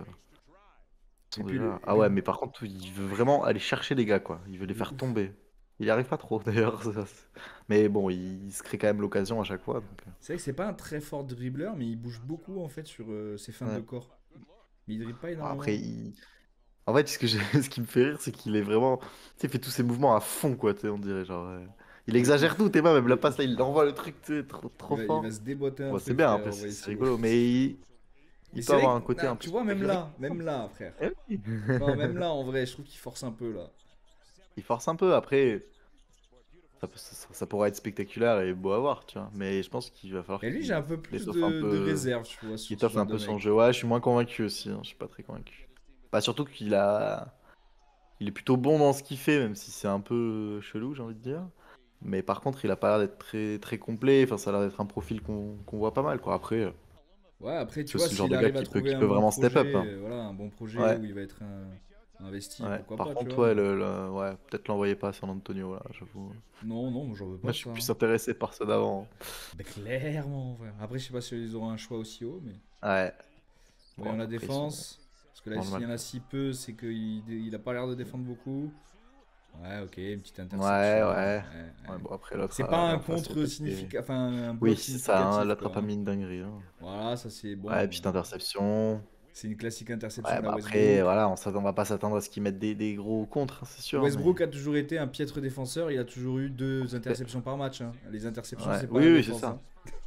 Et puis Déjà... Ah le. ouais, mais par contre, il veut vraiment aller chercher les gars, quoi. Il veut les De faire ouf. tomber. Il y arrive pas trop, d'ailleurs. Mais bon, il se crée quand même l'occasion à chaque fois. Donc... C'est vrai que c'est pas un très fort dribbleur, mais il bouge beaucoup, en fait, sur ses feintes de Ouais. corps. Mais il dribble pas Bon, après, énormément. en fait, ce qui me fait rire, c'est qu'il est vraiment. Tu sais, il fait tous ses mouvements à fond, quoi, tu sais, on dirait. Genre, il De exagère ouf. tout, t'es pas, même De la passe là, ouf. il envoie le truc, tu sais, trop Il va fort. se déboîter un Bon, peu, c'est bien, frère, après, envoyer c'est ses rigolo, mais Mais il peut c'est vrai avoir que, un côté un peu tu vois, agressif. même là, frère. Eh oui. Non, même là, en vrai, je trouve qu'il force un peu, là. Il force un peu, après, ça pourrait être spectaculaire et beau à voir, tu vois. Mais je pense qu'il va falloir Mais lui, j'ai un peu qu'il plus étoffe un de peu, réserve, tu vois, qu'il sur ce étoffe genre un de peu son mec. jeu. Ouais, je suis moins convaincu aussi, hein, je suis pas très convaincu. Bah, surtout il est plutôt bon dans ce qu'il fait, même si c'est un peu chelou, j'ai envie de dire. Mais par contre, il a pas l'air d'être très complet. Enfin, ça a l'air d'être un profil qu'on voit pas mal, quoi. Après, Ouais, après, c'est tu vois, aussi le genre s'il de gars arrive à trouver qui un peut bon vraiment step up. projet, Hein. voilà, un bon projet Ouais, où il va être investi, ouais. pourquoi Par pas, tu contre, vois, ouais, mais. ouais, peut-être l'envoyer pas à San Antonio, là, j'avoue. Non, non, moi, j'en veux Moi, pas je de suis ça, plus hein. intéressé par ceux d'avant. Bah, clairement, frère. Après, je sais pas si ils auront un choix aussi haut, mais. Ouais. Bon, Voyons la après, ils sont défense. Parce que là, dans le s'il y mal, en a quoi. si peu, c'est qu'il a pas l'air de défendre beaucoup. Ouais, ok, une petite Ouais, interception. ouais. Ouais, Ouais, ouais. bon, après, l'autre C'est pas un en face, il a contre pas été. significatif, enfin un Oui, bloc c'est ça, hein, significatif, l'autre a quoi, pas hein. mis une dinguerie. Hein. Voilà, ça c'est Ouais, bon. petite interception. C'est une classique interception Ouais, de la bah après, Westbrook. voilà, on va pas s'attendre à ce qu'ils mettent des gros contres, hein, c'est sûr, mais. Westbrook a toujours été un piètre défenseur, il a toujours eu deux Ouais, interceptions par match, hein. Les interceptions, ouais. c'est pas Oui, la oui, c'est défense, ça. hein.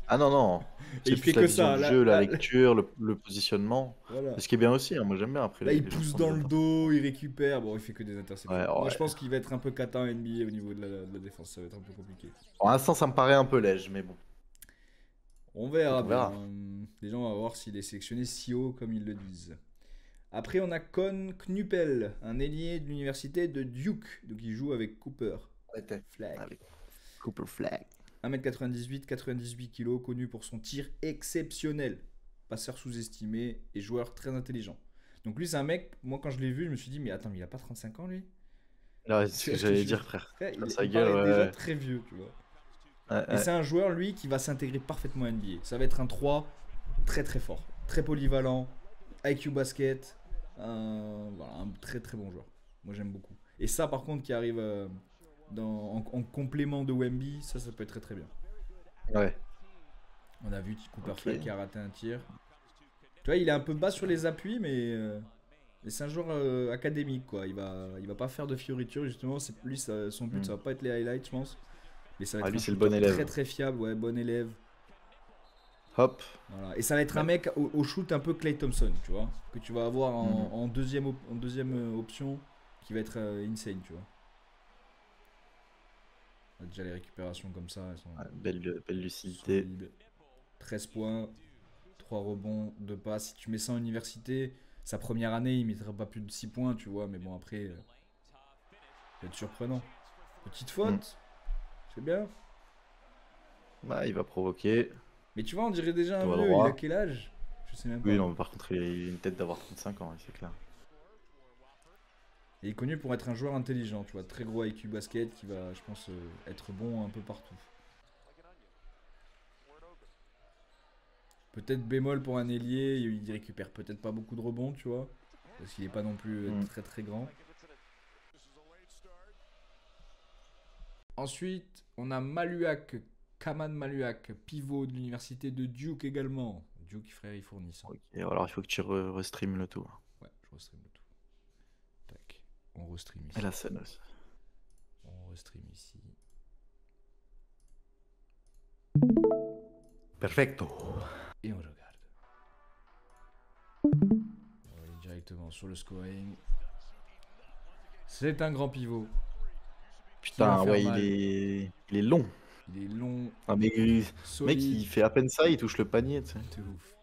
Ah non, non, Et c'est il fait plus la que vision ça. du jeu, la lecture, le positionnement. Voilà. Ce qui est bien aussi, hein, moi j'aime bien après Là, il les gens qui pousse font dans des le interceptions. dos, il récupère. Bon, il fait que des Ouais, interceptions. Moi, je ouais. pense qu'il va être un peu cata en NBA au niveau de la défense. Ça va être un peu compliqué. Pour l'instant, ça me paraît un peu léger, mais bon, On écoute, verra on bien. verra. Déjà, on va voir s'il est sélectionné si haut comme ils le disent. Après, on a Con Knuppel, un ailier de l'université de Duke. Donc, il joue avec Cooper Ouais, Flag. avec Cooper Flag. 1m98, 98 kg, connu pour son tir exceptionnel. Passeur sous-estimé et joueur très intelligent. Donc, lui, c'est un mec, moi, quand je l'ai vu, je me suis dit, mais attends, mais il a pas 35 ans, lui? Là, c'est ce que j'allais dire, frère. Frère, Comme il sa me gueule, paraît déjà ouais. très vieux, tu vois. Ouais, Et ouais. c'est un joueur, lui, qui va s'intégrer parfaitement à NBA. Ça va être un 3 très très fort. Très polyvalent, IQ basket. Voilà, un très très bon joueur. Moi j'aime beaucoup. Et ça, par contre, qui arrive en complément de Wemby, ça peut être très très bien. Ouais, On a vu Cooper ok. Flag qui a raté un tir. Tu vois, il est un peu bas sur les appuis, mais c'est un joueur académique, quoi. Il va pas faire de fioritures, justement. Lui, son but, Hmm. ça va pas être les highlights, je pense. Mais ça va Ah, être lui, un c'est le shooter bon très élève. très fiable, ouais, bon élève. Hop. Voilà. Et ça va être un Ouais. mec au shoot un peu Clay Thompson, tu vois. Que tu vas avoir Mhm. en deuxième option, qui va être insane, tu vois. Déjà, les récupérations comme ça, elles sont Ouais, belle lucidité. solides. 13 points, 3 rebonds, 2 passes. Si tu mets ça en université, sa première année, il mettra pas plus de 6 points, tu vois. Mais bon, après, ça va être surprenant. Petite Hmm. faute, c'est bien. Bah, il va provoquer. Mais tu vois, on dirait déjà un Tout va vieux. Il a droit. quel âge? Je sais même Oui, pas. non, mais par contre, il a une tête d'avoir 35 ans, c'est clair. Et il est connu pour être un joueur intelligent, tu vois, très gros IQ basket qui va, je pense, être bon un peu partout. Peut-être bémol pour un ailier, il récupère peut-être pas beaucoup de rebonds, tu vois. Parce qu'il est pas non plus très très grand. Ensuite, on a Maluak, Kaman Maluak, pivot de l'université de Duke également. Duke, frère, ils fournissent. Ok, alors il faut que tu restream le tout. Ouais, je restream le tout. Tac, on restream Et ici. la scène aussi. On restream ici. Perfecto. Et on regarde. On va aller directement sur le scoring. C'est un grand pivot. Putain, ouais, mal. il est long. Il est long, Ah, mais mec, il solide. fait à peine ça, il touche le panier, tu sais. C'est ouf.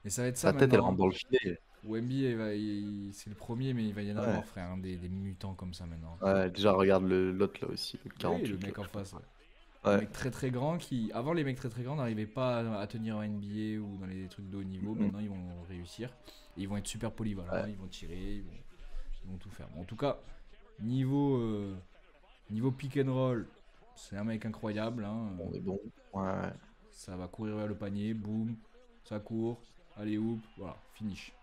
Mais ça va être ça Sa tête, elle rentre maintenant. dans le filet. Wemby, c'est le premier, mais il va y en Ouais. avoir, frère, hein, des mutants comme ça maintenant. Ouais, déjà, regarde l'autre là aussi, le Oui, 48. le mec là, en je sais pas. face. Ouais. Ouais. Les mecs très très grands qui, avant les mecs très très grands n'arrivaient pas à tenir en NBA ou dans les trucs de haut niveau. Maintenant ils vont réussir. Et ils vont être super polyvalents, Ouais. ils vont tirer, ils vont tout faire. Bon, en tout cas, niveau pick and roll, c'est un mec incroyable. Hein. On est bon. Ouais. Ça va courir vers le panier, boum, ça court, allez hoop, voilà, finish.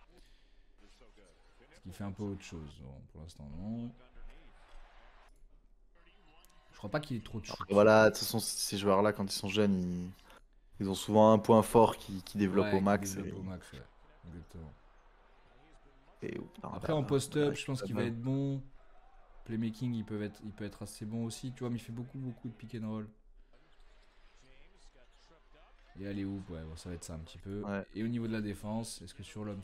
Ce qui fait un peu autre chose. Bon, pour l'instant non. Je crois pas qu'il ait trop de shoot. Après, voilà, de toute façon, ces joueurs-là, quand ils sont jeunes, ils ont souvent un point fort qui développe au max. Développe au max, ouais. Exactement. Non, Après là, en post-up, je pense là, qu'il va être bon. Playmaking, il peut être assez bon aussi, tu vois, mais il fait beaucoup de pick and roll. Et allez hoop, ouais, bon, ça va être ça un petit peu. Ouais. Et au niveau de la défense, est-ce que sur l'homme,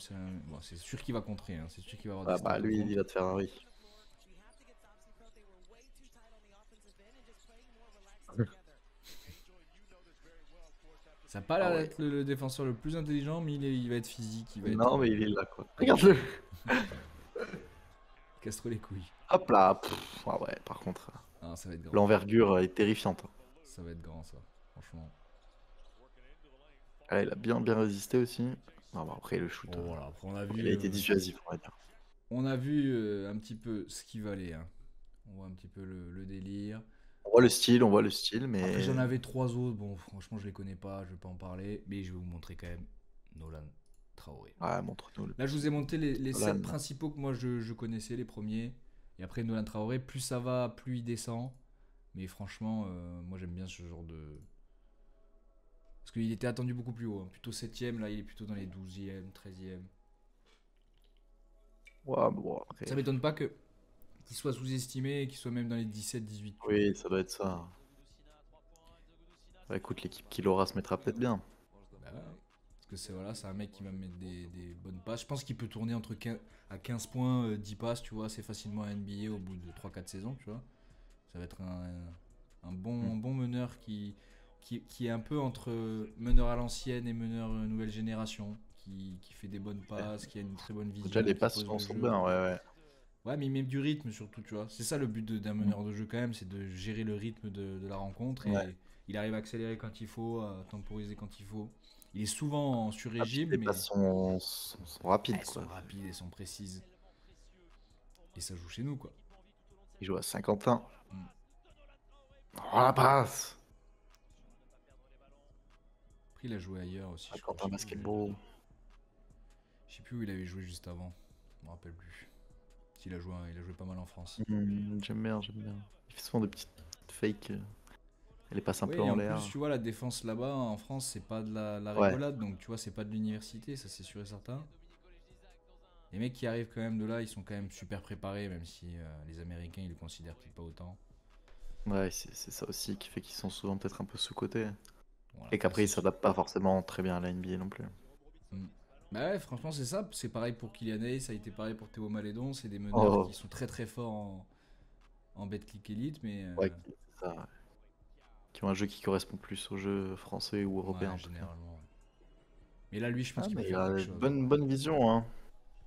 c'est sûr qu'il va contrer, hein, c'est sûr qu'il va avoir Ah des stats bah de lui, contre. il va te faire un riz. Ça n'a pas l'air Ah ouais. d'être le défenseur le plus intelligent, mais il va être physique, il va être... Non, mais il est là, quoi. Regarde-le. Casse-toi les couilles. Hop là. Ah ouais, par contre, Ah, ça va être grand. l'envergure est terrifiante. Ça va être grand, ça, franchement. Ah, il a bien résisté aussi. Non, bah, après, le shoot, Bon, voilà, après on a il a vu... été dissuasif, on va dire. On a vu un petit peu ce qui valait, hein. On voit un petit peu le délire. On voit le style, mais... Après, j'en avais 3 autres. Bon, franchement, je les connais pas. Je vais pas en parler. Mais je vais vous montrer quand même Nolan Traoré. Ouais, montre-nous. Là, je vous ai montré les Nolan. 7 principaux que moi je connaissais, les premiers. Et après, Nolan Traoré, plus ça va, plus il descend. Mais franchement, moi j'aime bien ce genre de. Parce qu'il était attendu beaucoup plus haut. Hein. Plutôt 7ème, là, il est plutôt dans les 12e, 13e. Ouais, bon, après... Ça m'étonne pas qu'il soit sous-estimé et qu'il soit même dans les 17, 18. Oui, ça doit être ça. Bah, écoute, l'équipe qui l'aura se mettra peut-être bien. Bah ouais. Parce que c'est un mec qui va me mettre des bonnes passes. Je pense qu'il peut tourner entre 15 points, 10 passes, tu vois, assez facilement à NBA au bout de 3-4 saisons, tu vois. Ça va être un bon meneur qui est un peu entre meneur à l'ancienne et meneur nouvelle génération. Qui fait des bonnes passes, qui a une très bonne vision. Déjà, les qui passes pose sont le jeu. bien, ouais. Ouais, mais il met du rythme surtout, tu vois. C'est ça le but d'un meneur de jeu quand même, c'est de gérer le rythme de la rencontre. Ouais. Et il arrive à accélérer quand il faut, à temporiser quand il faut. Il est souvent en sur-régime, Les mais passes sont rapides, elles quoi. sont rapides, elles sont précises. Et ça joue chez nous, quoi. Il joue à Saint-Quentin. Mm. Oh, la passe! Après, il a joué ailleurs aussi. Je Saint-Quentin crois, je sais plus. basketball. Je sais plus où il avait joué juste avant. Je me rappelle plus. Il a joué pas mal en France. J'aime bien. Il fait souvent des petites fakes. Elle passe un Oui, peu et en en l'air. plus, tu vois, la défense là-bas en France, c'est pas de la Ouais. rigolade. Donc, tu vois, c'est pas de l'université, ça c'est sûr et certain. Les mecs qui arrivent quand même de là, ils sont quand même super préparés, même si les Américains ils le considèrent peut-être pas autant. Ouais, c'est ça aussi qui fait qu'ils sont souvent peut-être un peu sous-cotés. Voilà, Et qu'après, ils c'est- s'adaptent pas forcément très bien à la NBA non plus. Bah ouais, franchement, c'est ça. C'est pareil pour Kylian Hayes, ça a été pareil pour Théo Malédon. C'est des meneurs Oh. qui sont très très forts en Betclic Elite, mais Ouais, c'est ça. Ouais. Qui ont un jeu qui correspond plus au jeu français ou européen. ouais, en tout cas. généralement. Mais là, lui, je pense Ah, qu'il peut mais il faire a quelque une chose. bonne vision, hein.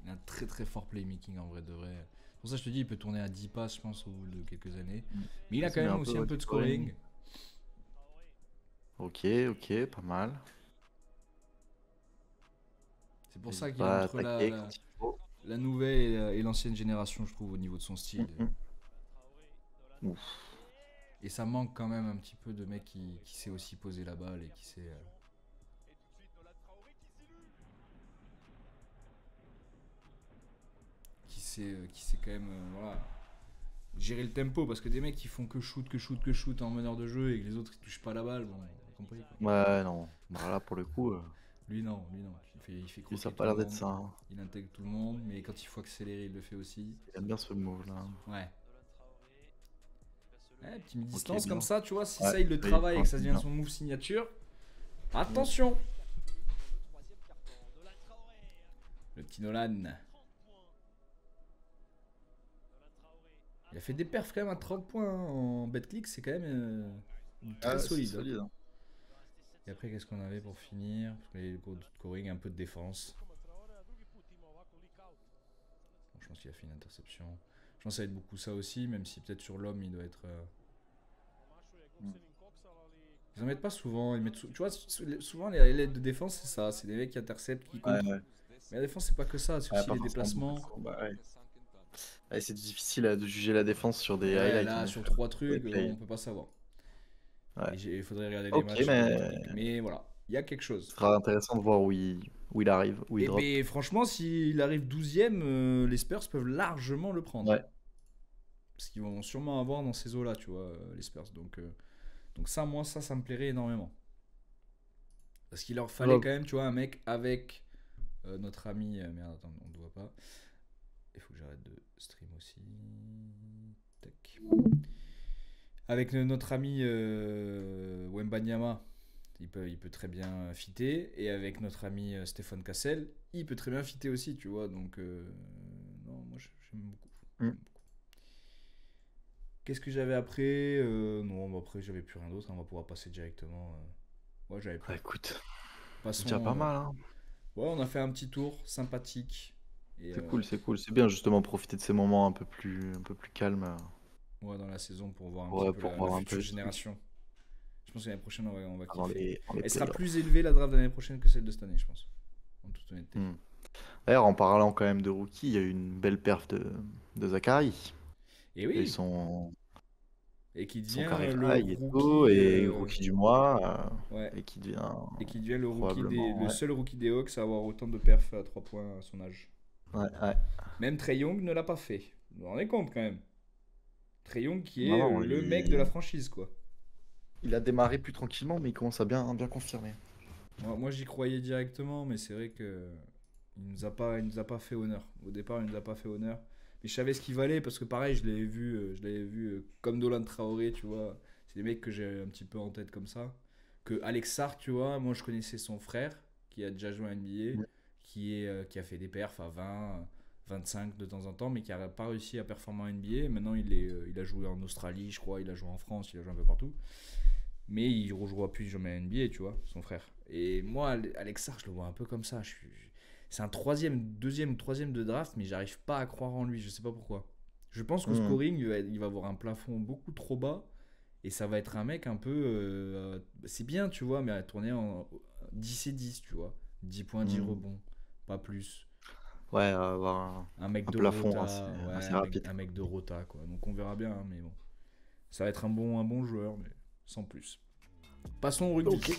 Il a un très très fort playmaking en vrai de vrai. Pour ça, je te dis, il peut tourner à 10 passes, je pense, au bout de quelques années. Mais il a Ça quand met même un aussi peu un de peu de scoring. scoring. Ok, pas mal. C'est pour ça Il qu'il est va entre attaquer quand il faut. la nouvelle et l'ancienne génération, je trouve, au niveau de son style. Ouf. Et ça manque quand même un petit peu de mec qui sait aussi poser la balle et qui sait. sait quand même voilà, gérer le tempo. Parce que des mecs qui font que shoot en meneur de jeu et que les autres ils touchent pas la balle, bon, t'as compris quoi. Ouais, non. Bah, là, pour le coup, Lui non. Il fait lui, ça croquer a tout pas le l'air d'être monde, ça, hein. il intègre tout le monde, mais quand il faut accélérer, il le fait aussi. Il aime bien ce move-là. Ouais. Ouais, petite Ok, distance bien. comme ça, tu vois, si Ouais, ça il le il travaille et que ça devient bien. son move signature, attention. Le petit Nolan. Il a fait des perfs quand même à 30 points hein, en BetClick, c'est quand même très Ah, c'est solide. Hein. solide. Hein. Et après, qu'est-ce qu'on avait pour finir? Parce que les scoring, un peu de défense. Bon, je pense qu'il a fait une interception. Je pense que ça va être beaucoup ça aussi, même si peut-être sur l'homme, il doit être. Ils en mettent pas souvent. Ils mettent tu vois, souvent les highlights de défense, c'est ça. C'est des mecs qui interceptent, qui Ouais, contre. ouais. Mais la défense, c'est pas que ça. C'est Ouais, aussi pas les forcément déplacements. beaucoup. Bah, ouais. Ouais, c'est difficile de juger la défense sur des Ouais, highlights. là, En sur effet. 3 Des trucs, plays. on peut pas savoir. Ouais. Il faudrait regarder les Ok, matchs de mais BetClick. Mais voilà, il y a quelque chose. ce sera intéressant de voir où il arrive, où il Et drop. ben franchement, s'il arrive 12ème, les Spurs peuvent largement le prendre. Ouais. Parce qu'ils vont sûrement avoir dans ces eaux-là, tu vois, les Spurs. Donc ça, moi, ça me plairait énormément. Parce qu'il leur fallait Ouais. quand même, tu vois, un mec avec notre ami... merde, attends, on ne voit pas. Il faut que j'arrête de stream aussi. Tac. Avec notre ami Wembanyama, il peut très bien fitter. Et avec notre ami Stéphane Cassel, il peut très bien fitter aussi, tu vois. Donc, non, moi, j'aime beaucoup. Mm. Qu'est-ce que j'avais après Non, bah après, j'avais plus rien d'autre. On va pouvoir passer directement. Ouais, j'avais plus. Bah, écoute, Passons. c'est déjà pas mal. Hein. Ouais, on a fait un petit tour sympathique. Et, C'est cool, c'est cool. C'est bien justement profiter de ces moments un peu plus calmes. Ouais, dans la saison pour voir un Ouais, petit peu pour la voir un peu future le truc génération. Je pense que l'année prochaine, on va avant kiffer. les Elle sera playoffs. plus élevée la draft de l'année prochaine que celle de cette année, je pense. En toute honnêteté. Mm. D'ailleurs, en parlant quand même de rookie, il y a eu une belle perf de Zachary. Et Il a eu oui, son et qui devient career le high et tout, rookie. et rookie du mois, Ouais. et qui devient Et qui devient le probablement. le Ouais, seul rookie des Hawks à avoir autant de perfs à 3 points à son âge. ouais. Même Trae Young ne l'a pas fait. Vous vous rendez compte quand même. Trae Young qui Non, est non, le mec de la franchise, quoi. il a démarré plus tranquillement, mais il commence à bien confirmer. Moi j'y croyais directement, mais c'est vrai que il nous a pas fait honneur. Au départ, il nous a pas fait honneur. Mais je savais ce qu'il valait parce que pareil, je l'avais vu comme Dolan Traoré, tu vois. C'est des mecs que j'ai un petit peu en tête comme ça. Que Alex Sarr, tu vois, moi je connaissais son frère qui a déjà joué à NBA, Mm. qui a fait des perfs à 20, 25 de temps en temps, mais qui a pas réussi à performer en NBA. Maintenant, il a joué en Australie, je crois, il a joué en France, il a joué un peu partout. Mais il ne rejouera plus jamais à NBA, tu vois, son frère. Et moi, Alex Sarr, je le vois un peu comme ça. C'est un deuxième ou troisième de draft, mais j'arrive pas à croire en lui. Je sais pas pourquoi. Je pense qu'au Mm. scoring, il va avoir un plafond beaucoup trop bas. Et ça va être un mec un peu. C'est bien, tu vois, mais à tourner en 10 et 10, tu vois. 10 points, 10 Mm. rebonds. Pas plus. Ouais, avoir Un mec un de plafond rota. assez, Ouais, assez rapide. un mec de rota, quoi. Donc on verra bien, hein, mais bon. Ça va être un bon joueur, mais sans plus. Passons au rugby. Ok.